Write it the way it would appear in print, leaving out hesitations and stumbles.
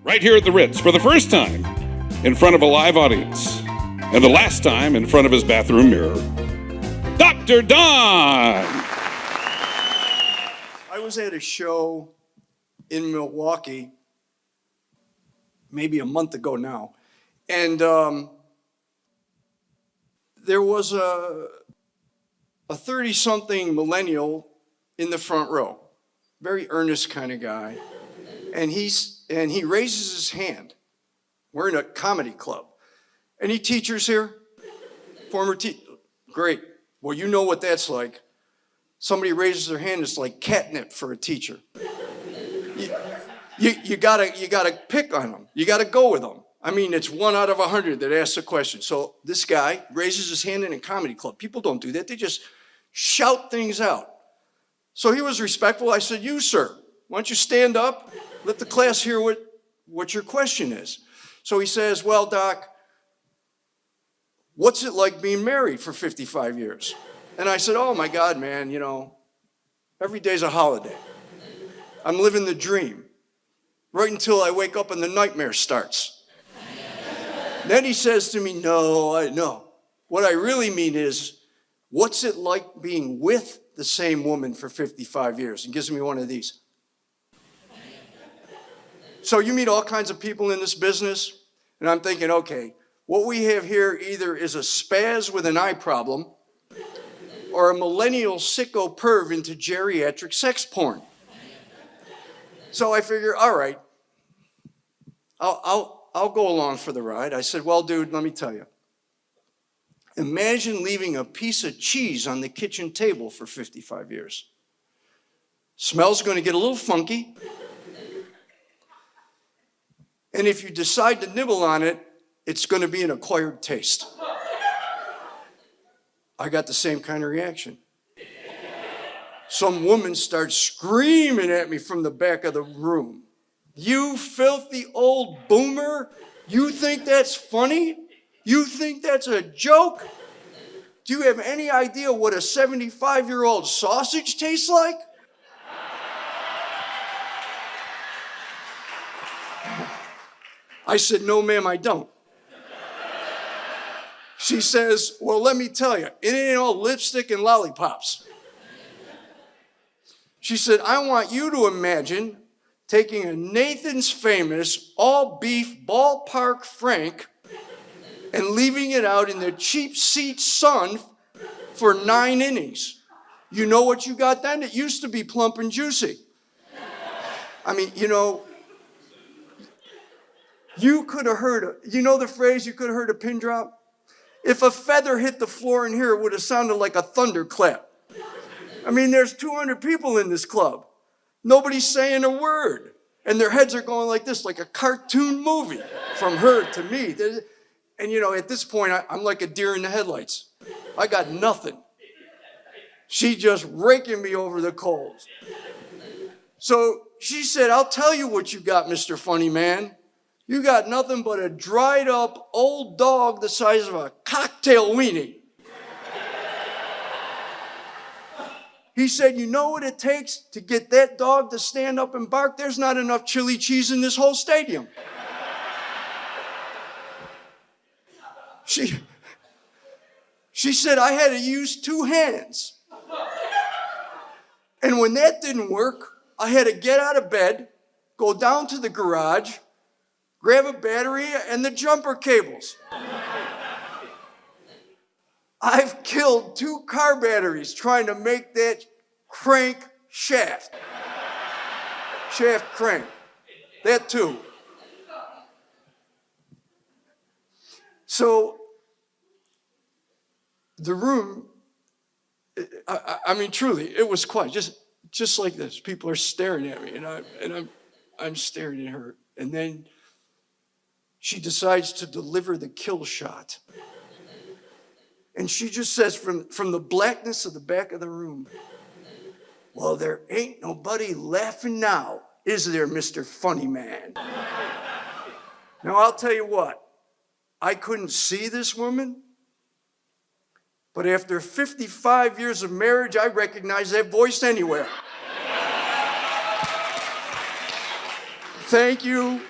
right here at the Ritz for the first time in front of a live audience, and the last time in front of his bathroom mirror, Dr. Don! I was at a show in Milwaukee maybe a month ago now, and there was a 30-something millennial in the front row, very earnest kind of guy, and he raises his hand. We're in a comedy club. Any teachers here? Former teacher? Great. Well, you know what that's like. Somebody raises their hand, it's like catnip for a teacher. You gotta pick on them. You gotta go with them. I mean, it's 1 out of 100 that asks a question. So this guy raises his hand in a comedy club. People don't do that. They just shout things out. So he was respectful. I said, "You, sir, why don't you stand up? Let the class hear what your question is." So he says, "Well, Doc, what's it like being married for 55 years? And I said, "Oh my God, man, every day's a holiday. I'm living the dream right until I wake up and the nightmare starts." Then he says to me, "No. What I really mean is, what's it like being with the same woman for 55 years? And gives me one of these. So you meet all kinds of people in this business, and I'm thinking, okay, what we have here either is a spaz with an eye problem or a millennial sicko perv into geriatric sex porn. So I figure, all right, I'll go along for the ride. I said, "Well, dude, let me tell you. Imagine leaving a piece of cheese on the kitchen table for 55 years. Smell's going to get a little funky. And if you decide to nibble on it, it's going to be an acquired taste." I got the same kind of reaction. Some woman starts screaming at me from the back of the room. "You filthy old boomer, you think that's funny? You think that's a joke? Do you have any idea what a 75-year-old sausage tastes like?" I said, "No, ma'am, I don't." She says, "Well, let me tell you, it ain't all lipstick and lollipops." She said, "I want you to imagine taking a Nathan's Famous all-beef ballpark Frank and leaving it out in the cheap seat sun for 9 innings. You know what you got then? It used to be plump and juicy." I mean, you could have heard, the phrase, you could have heard a pin drop? If a feather hit the floor in here, it would have sounded like a thunderclap. I mean, there's 200 people in this club. Nobody's saying a word. And their heads are going like this, like a cartoon movie, from her to me. And at this point, I'm like a deer in the headlights. I got nothing. She just raking me over the coals. So she said, "I'll tell you what you got, Mr. Funny Man. You got nothing but a dried up old dog the size of a cocktail weenie." He said, "You know what it takes to get that dog to stand up and bark? There's not enough chili cheese in this whole stadium." She said, "I had to use 2 hands. And when that didn't work, I had to get out of bed, go down to the garage, grab a battery and the jumper cables. I've killed 2 car batteries trying to make that crank shaft. Shaft crank. That too." So the room, I mean, truly, it was quiet, just like this. People are staring at me, and I'm staring at her. And then she decides to deliver the kill shot. And she just says from the blackness of the back of the room, "Well, there ain't nobody laughing now, is there, Mr. Funny Man?" Now, I'll tell you what. I couldn't see this woman, but after 55 years of marriage, I recognize that voice anywhere. Thank you.